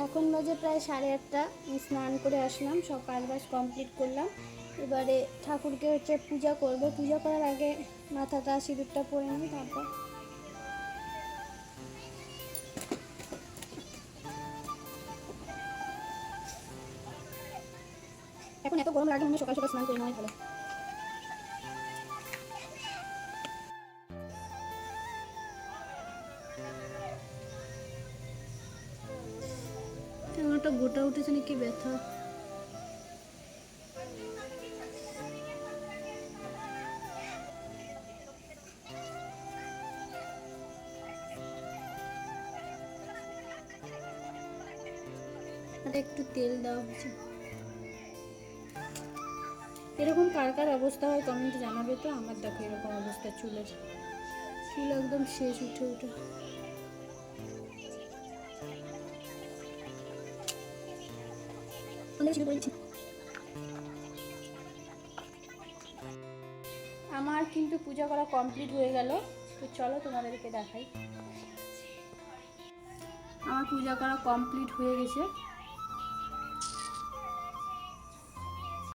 এখন বাজে প্রায় 8:30। স্নান করে আসলাম, সব কাজ কমপ্লিট করলাম। এবারে ঠাকুরকে পূজা করব। পূজা করার আগে মাথাটা সিঁদুরটা পরে নিই, তারপর এখন এত গরম লাগে, সকাল সকাল স্নান করে নেওয়াই ভালো। একটা গোটা উঠেছে নাকি, ব্যথা। একটু তেল দেওয়া হচ্ছে। এরকম কার কার অবস্থা হয় কমেন্টে জানাবে তো। আমার দেখো এরকম অবস্থা, চুল একদম শেষ, উঠে উঠে। আমার কিন্তু পূজা করা কমপ্লিট হয়ে গেল। তো চলো তোমাদেরকে দেখাই। আমার পূজা করা কমপ্লিট হয়ে গেছে।